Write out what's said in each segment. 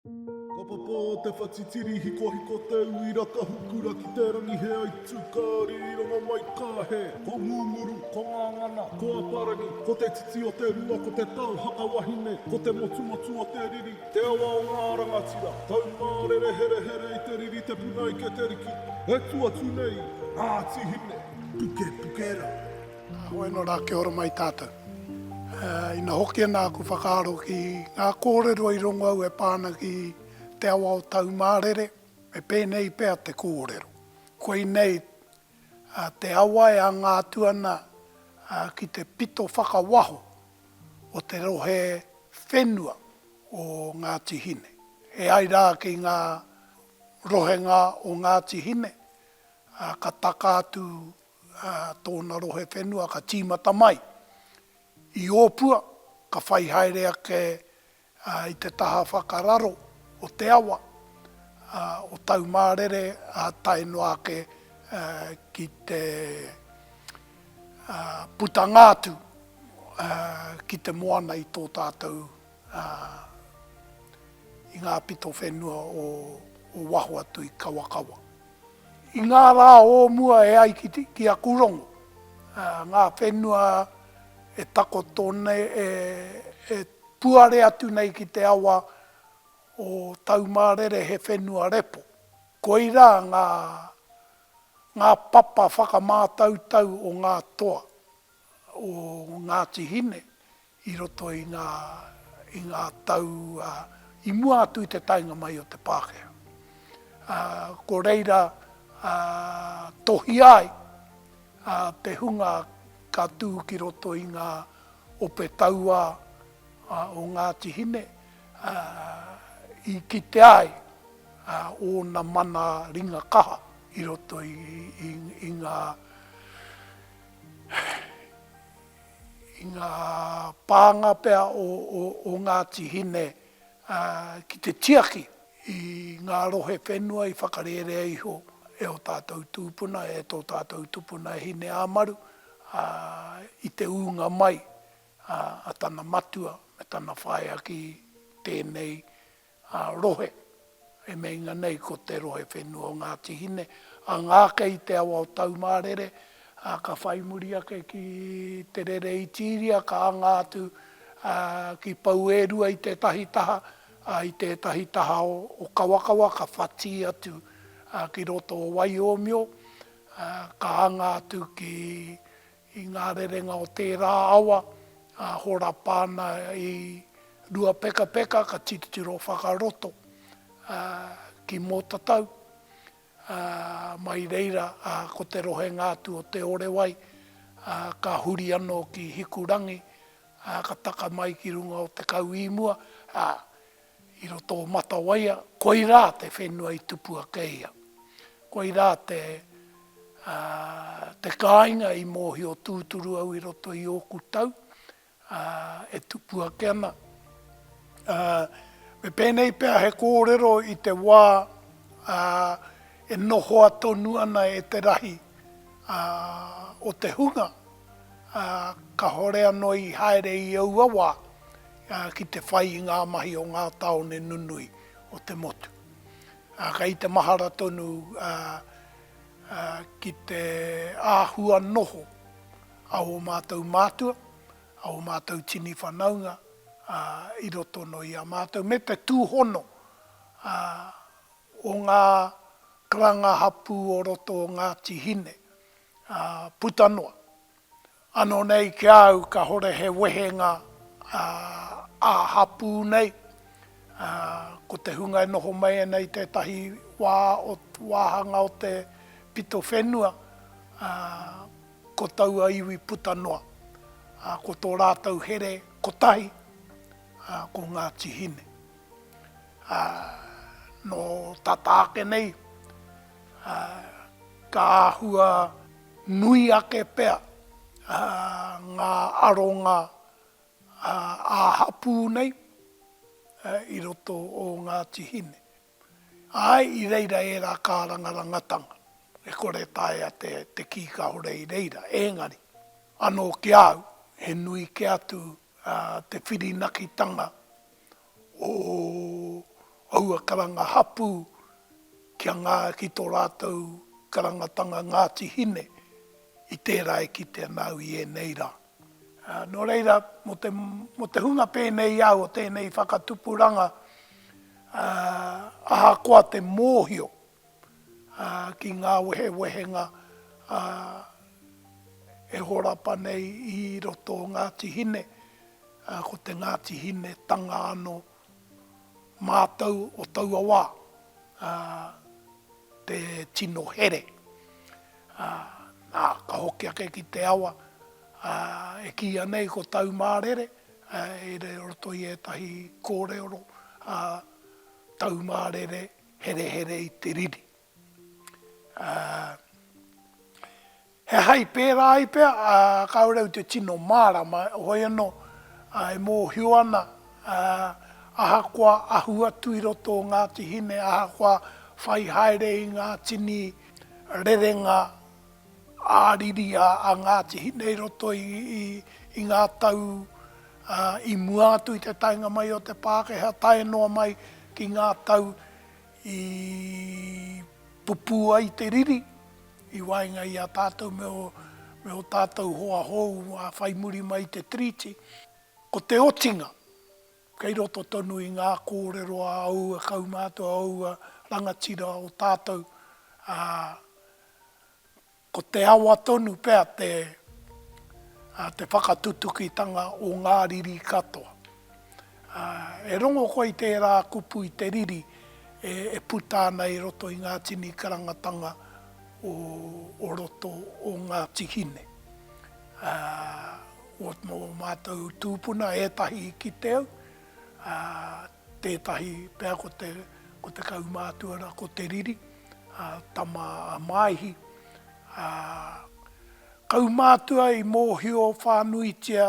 Ka papa te whatitiri hiko te uira ka hukura ki te rangi he ai tūkari i rongo mai ka he. Ko ngūmuru, ko ngāngana, ko aparangi, ko te titi o te rua, ko te tau haka wahine, ko te motu o te riri, te awa o ngā rangatira. Taumārere here here i te riri, te punai ke te riki. E tuatu nei, Ngāti Hine, puke pukera. Hoi no rā kia ora mai tātou. Ina hoki ana aku whakaaro ki ngā kōrero i rongo au e pāna ki te awa o Taumārere, me pēnei pēr te kōrero. Koe nei te awa e a ngā tuana ki te pito whakawaho o te rohe whenua o Ngāti Hine. E ai rā ki ngā rohenga o Ngāti Hine, ka taka atu tōna rohe whenua, ka tīmata mai. I ōpua, ka whai haere ake i te taha whakararo o te awa, o Taumārere, tae noa ake ki te putangātu, ki te moana i tō tātou i ngā pito whenua o waho atu i kawakawa. I ngā rā o mua e ai ki a kurongo, ngā whenua e tako tōne, e puare atu nei ki te awa o Taumārere he whenua repo. Koi rā ngā papa whakamātautau o ngā toa o Ngāti Hine i roto i ngā tau i mua atu i te tainga mai o te Pākehā. Ko reira tohi ai te hunga ka tū ki roto i ngā ope taua o Ngāti Hine, i ki te ai o na mana ringa kaha i roto i ngā pānga pea o Ngāti Hine ki te tiaki i ngā rohe whenua i whakarerea iho e o tātou tūpuna, e tō tātou tūpuna e Hine Amaru, i te unga mai a tana matua me tana whaia ki tēnei rohe. E meinga nei ko te rohe whenua o Ngāti Hine. A ngāke i te awa o Taumārere, ka whaimuri ake ki te rere i tīria, ka angātu ki pauerua i te tahitaha, i te tahitaha o kawakawa, ka whati atu ki roto o Waihoroi, ka angātu i ngā rerenga o te rā awa, hora pāna i rua peka peka, ka tititiro whakaroto ki mōtatau. Mai reira, ko te rohe ngātu o te orewai, ka huri anō ki hikurangi, ka taka mai ki runga o te kauimua, i roto o matawaia, koi rā te whenua i tupua keia. Koi rā te kāinga i mōhi o tūturu au i roto i oku tau, e tupua ke ana. Me pēnei pēr he kōrero i te wā e noho atonu ana e te rahi o te hunga, ka hore anō i haere i auawa ki te whai i ngā mahi o ngā taone nunui o te motu. Ka i te mahara tonu ki te āhua noho au mātou mātua, au mātou tini whanaunga, i roto no i a mātou. Me te tūhono o ngā kranga hapu o roto o Ngāti Hine, putanoa. Ano nei ki au ka hore he wehenga a hapu nei, ko te hunga e noho mai nei te tahi wāhanga o te pito whenua, ko taua iwi putanoa, ko tō rātou here kotahi, ko Ngāti Hine. No tataake nei, ka āhua nui ake pea, ngā aronga āhapu nei, i roto o Ngāti Hine. Ai, i reira e rā kārangarangatanga. E kore tae te ki ka hore i reira, engari. Anō ki au, he nui ke atu te whirinakitanga aua karanga hapu kia ngā ki tō rātou karangatanga Ngāti Hine i tērā e ki te nau i e nei rā. Nō reira, mo te hunga pēnei au o tēnei whakatupuranga, ahakoa te mōhio ki ngā wehenga e horapa nei i roto o Ngāti Hine, ko te Ngāti Hine tanga ano mātou o taua wā, te tino here. Nā, ka hoki ake ki te awa, e kia nei ko Taumārere, e re roto i e tahi kōreoro, Taumārere here here i te riri. He hai pērā i pēr, kaureu te tino mārama, hoi anō, e mō hiuana, ahakoa ahua tui roto o Ngāti Hine, ahakoa whai haere i ngā tini rerenga āriri a Ngāti Hine i roto i ngā tau i muatu i te tainga mai o te Pākehā, tae noa mai ki ngā tau i pupua i te riri, i wainga i a tātou me o tātou hoa hou, a whaimuri mai te triti. Ko te otinga, kei roto tonu i ngā kōrero a aua kaumātua, aua rangatira o tātou, ko te awa tonu pēr te whakatutukitanga o ngā riri katoa. E rongo koe i tērā kupu i te riri, e putāna i roto i ngā tini karangatanga o roto o Ngāti Hine. O mātou tūpuna etahi ki te au, tētahi pēr ko te kaumātua ko te riri, tama maihi. Kaumātua i mōhio whānuitia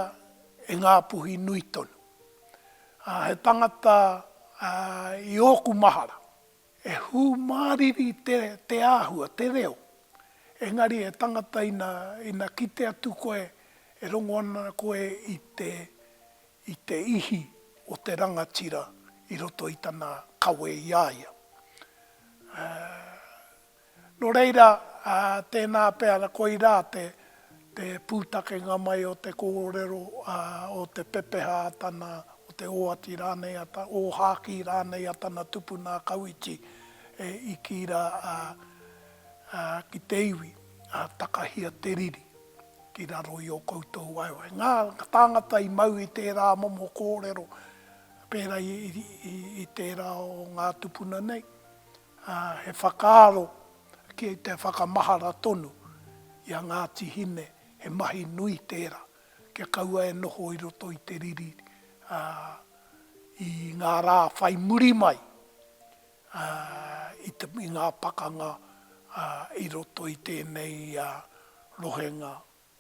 e ngā puhi nui tonu. He tangata i oku mahara, e hu māriri te āhua, te reo. Engari e tangata ina kite atu koe, e rongo ana koe i te ihi o te rangatira i roto i tana kawe iaia. No reira, tēnā pēra koe rā te pūtakenga mai o te kōrero, o te pepeha tana, o te oati rānei ata, o hāki rānei atana tupuna kauiti, i kira ki te iwi, takahia te riri, ki raro i o koutou waihoi. Ngā tāngata i mau i tērā momo kōrero, pēra i tērā o ngā tupuna nei, he whakaaro ki te whakamahara tonu i a Ngāti Hine, he mahi nui tērā, kia kaua e noho i roto i te riri, i ngā rā whai muri mai, i ngā pakanga i roto i tēnei rohenga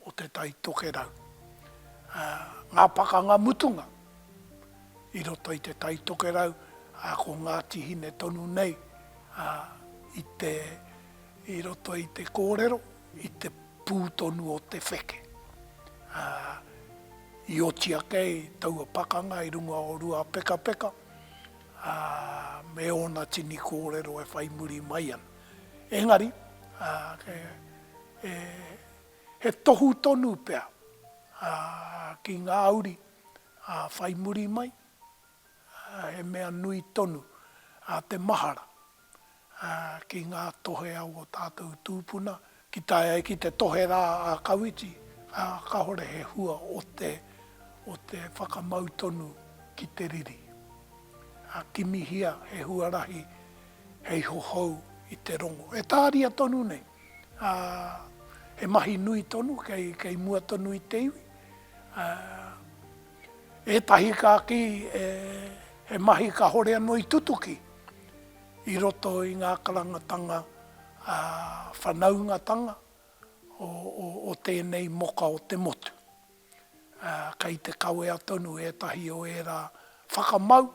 o te taitokerau. Ngā pakanga mutunga i roto i te taitokerau, ko Ngāti Hine tonu nei, i roto i te kōrero, i te pūtonu o te wheke. I otia kei taua pakanga i runga o rua peka peka, me ona tini kōrero e whai muri mai ana. Engari, he tohu tonu pēr ki ngā auri whai muri mai, he mea nui tonu te mahara ki ngā tohe au o tātou tūpuna, ki tae ki te tohe rā a kauiti, ka hore he hua o te whakamau tonu ki te riri. Ki mihia he huarahi hei hohou i te rongo. E tāria tonu nei, he mahi nui tonu, kei mua tonu i te iwi. E tahi ka ki, he mahi ka hore anō i tutuki, i roto i ngā karangatanga whanaungatanga o tēnei moka o te motu. Kei te kawea tonu e tahi o e rā whakamau,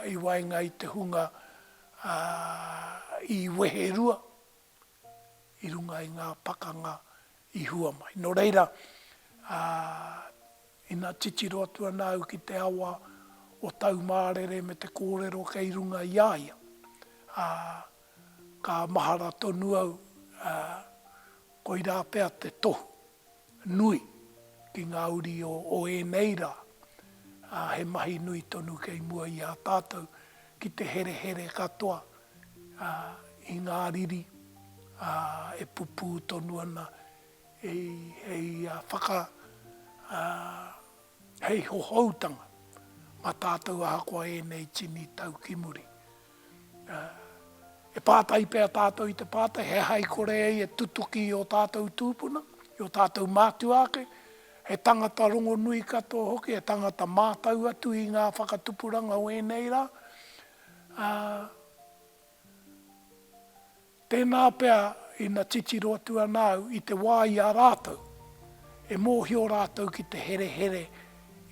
i wainga i te hunga i weherua, i runga i ngā pakanga i hua mai. No reira, ina titiro atua nāu ki te awa o Taumārere me te kōrero kei runga iaia. Ka mahara tonu au, koirā pēr te tohu, nui, ki ngā uri o enei rā. He mahi nui tonu kei mua i a tātou, ki te here here katoa, i ngā riri, e pupu tonu ana, hei hei hohoutanga, ma tātou ahakoa enei tini tau kimuri. E pātai pēr tātou i te pātai, he hai kore ei e tutuki o tātou tūpuna, o tātou mātuake, he tangata rongo nui katoa hoki, he tangata mātau atu i ngā whakatupuranga o enei rā. Tēnā pēr ina titiro atua nāu i te wā i a rātou, e mōhio rātou ki te here here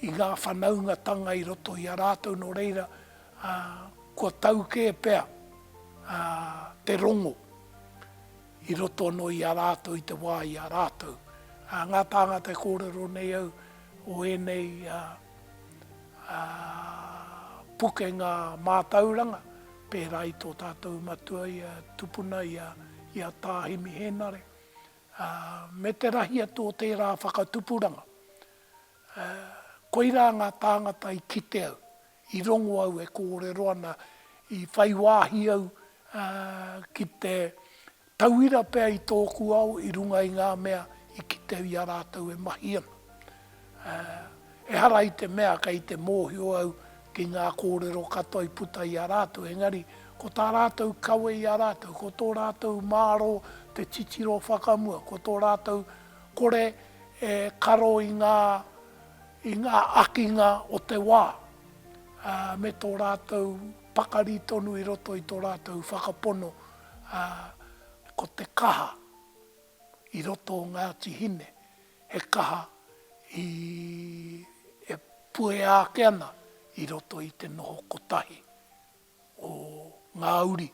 i ngā whanaunga tanga i roto i a rātou no reira, kua tau kē pēr, te rongo i roto no i a rātou i te wā i a rātou. Ngā tāngata kōrero nei au o enei puke ngā mātauranga, pērā i tō tātou matua i a tupuna i a tāhimi henare. Me te rahi atu o tērā whakatupuranga. Koirā ngā tāngata i kite au, i rongo au e kōrero ana, i whaiwāhi au ki te tauira pēr i tōku au, i runga i ngā mea, i kite i a rātou e mahi ana. E hara i te mea ka i te mōhio au ki ngā kōrero katoa i puta i a rātou. Engari, ko tā rātou kawe i a rātou, ko tō rātou māro te titiro whakamua, ko tō rātou kore e karo i ngā akinga o te wā. Me tō rātou pakari tonu i roto i tō rātou whakapono, ko te kaha i roto o Ngāti Hine, he kaha e pue ake ana i roto i te noho kotahi o ngā uri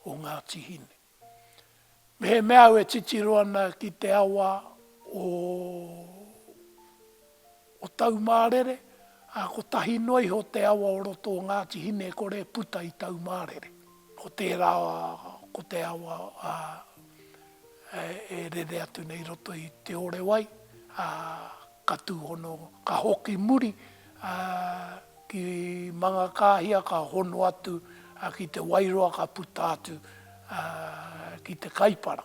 o Ngāti Hine. Me he mea e titiro ana ki te awa o Taumārere, ko tahi noi ho te awa o roto o Ngāti Hine kore puta i Taumārere. Ko te awa e rere atu nei roto i te ore wai, ka tūhono, ka hoki muri, ki manga kāhia ka hono atu, ki te wairoa ka puta atu, ki te kaipara.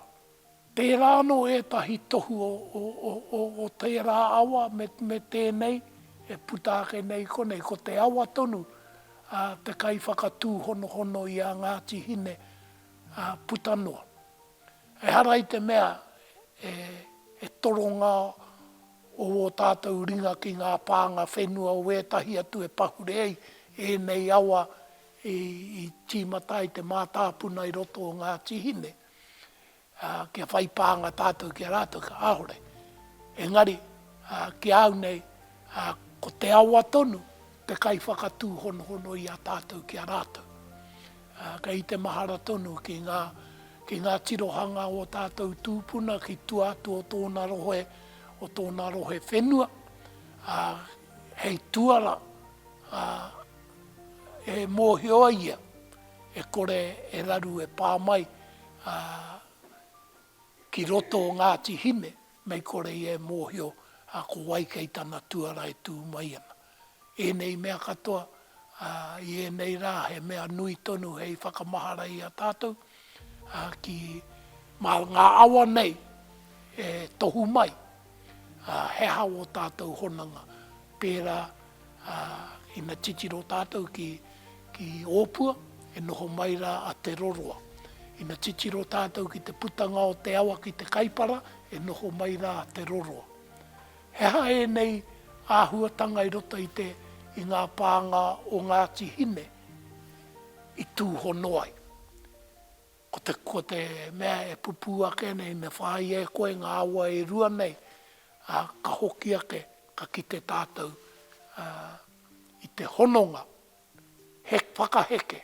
Tērā no e tahi tohu o tērā awa me tēnei, e puta ake nei konei, ko te awa tonu, te kai whakatū hono i a Ngāti Hine puta noa. E hara i te mea, e toronga o tātou ringa ki ngā pānga whenua o etahi atu e pahure ei, e nei awa i tīmata i te mātāpuna i roto o Ngāti Hine. Kia whai pānga tātou ki a rātou ka ahore. Engari, ki au nei, ko te awa tonu, te kai whakatū hono i a tātou ki a rātou. Ka i te mahara tonu ki ngā tirohanga o tātou tūpuna, ki tuatu o tōna rohe whenua, hei tuara e mōhioa ia, e kore e raru e pāmai ki roto o Ngāti Hine, mei kore i e mōhio ko waikei tana tuara e tū mai ana. E nei mea katoa, i e nei rā, he mea nui tonu hei whakamahara i a tātou, ki ngā awa nei e tohu mai, he hao o tātou honanga, pērā ina titiro tātou ki ōpua, e noho mai rā a te roroa. Ina titiro tātou ki te putanga o te awa ki te kaipara, e noho mai rā a te roroa. He hae nei āhuatanga i roto i ngā pānga o Ngāti Hine, i tū honoai. Ko te mea e pupu ake nei, me whai e koe ngā awa e rua nei, ka hoki ake, ka kite tātou i te hononga, whakaheke,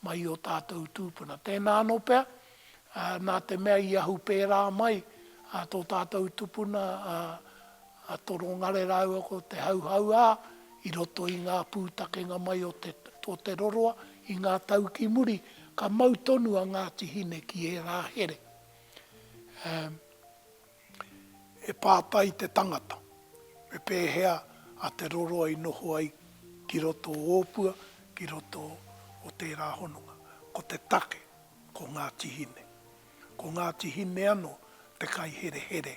mai o tātou tūpuna. Tēnā no pēr, nā te mea i ahu pērā mai, tō tātou tūpuna, toro ngare rau ako te hauhau i roto i ngā pūtakenga mai o te roroa, i ngā tau ki muri, ka mau tonu a Ngāti Hine ki e rā here. E pātai te tangata, e pēhea a te roroa i noho ai ki roto o ōpua, ki roto o tērā hononga. Ko te take, ko Ngāti Hine. Ko Ngāti Hine anō, te kai here here,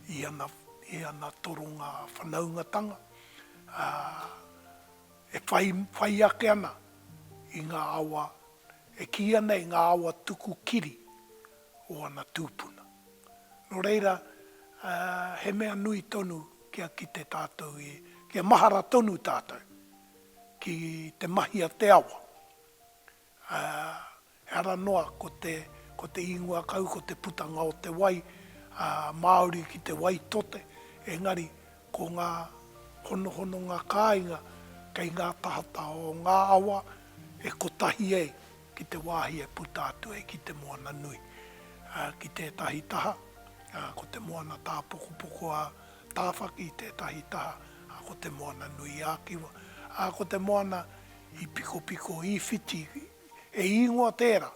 i ana toronga whanaungatanga, e whai ake ana i ngā awa, e ki ana i ngā awa tuku kiri o ana tūpuna. No reira, he mea nui tonu kia ki te tātou kia mahara tonu tātou, ki te mahi a te awa. He ara noa ko te ingoa kau, ko te putanga o te wai, Māori ki te wai tote, engari ko ngā hono ngā kāinga, kei ngā tahata o ngā awa, e kotahi e ki te wāhi e putātu e ki te moana nui. Ki te tahi taha, ko te moana tā poko a tāwhaki, te tahi taha, ko te moana nui a kiwa, ko te moana i piko i whiti, e ingoa tērā,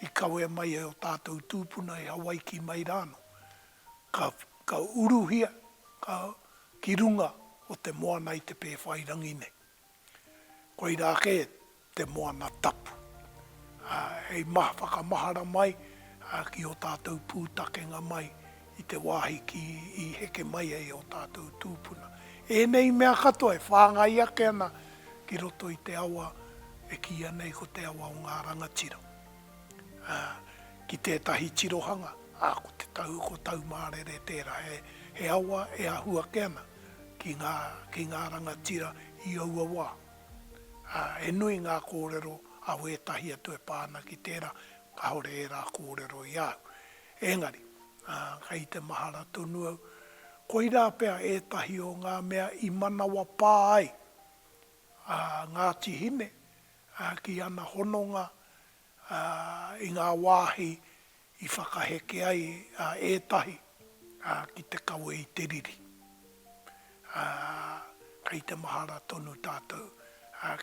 i kawe mai e o tātou tūpuna e Hawaii ki mai rāno. Ka uruhia, ki runga o te moana i te pēwhairangi nei. Koi rāke te moana tapu. Hei whakamahara mai, ki o tātou pūtakenga mai, i te wāhi ki i heke mai e o tātou tūpuna. E nei mea katoa e whāngai ake ana ki roto i te awa, e ki anei ko te awa o ngā rangatira. Ki tētahi tirohanga, ko te ko Taumārere tērā, he awa e ahua ke ana ki ngā rangatira i aua wā. E nui ngā kōrero au e tahi atu e pāna ki tērā, ka hore e rā kōrero i au. Engari, kei te mahara tonu au, koirā pēr e tahi o ngā mea i manawa pā ai, Ngāti Hine, ki ana hononga, i ngā wāhi, i whakaheke ai ētahi ki te kawe i te riri. Kei te mahara tonu tātou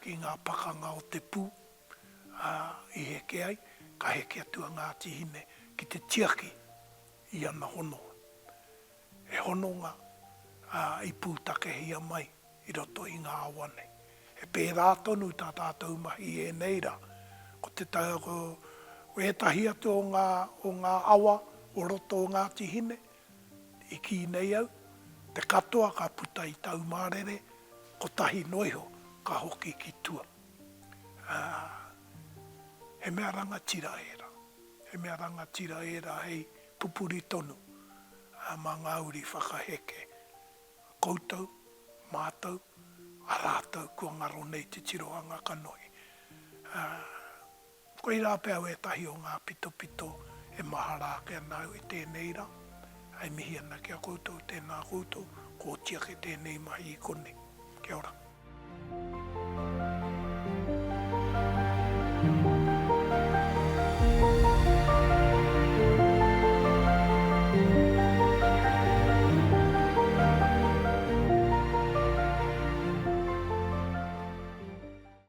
ki ngā pakanga o te pū i heke ai, ka heke atua Ngāti Hine ki te tiaki i ana hononga. E hononga i pūtakehia mai i roto i ngā awane. E pērā tonu tā tātou mahi e neira, ko te tāko o etahi atu o ngā awa o roto o Ngāti Hine, i ki nei au, te katoa ka puta i Taumārere, ko tahi noiho ka hoki ki tua. He mea rangatira era. He mea rangatira era hei pupuri tonu mā ngauri whakaheke. Koutou, mātou, a rātou kua ngaro nei te tirohanga kanohi. Koe rā pēr e tahi o ngā pito e mahara ke anau i tēnei rā. Ai mihi ana kia koutou, tēnā koutou, ko tiake tēnei mahi i kone. Kia ora.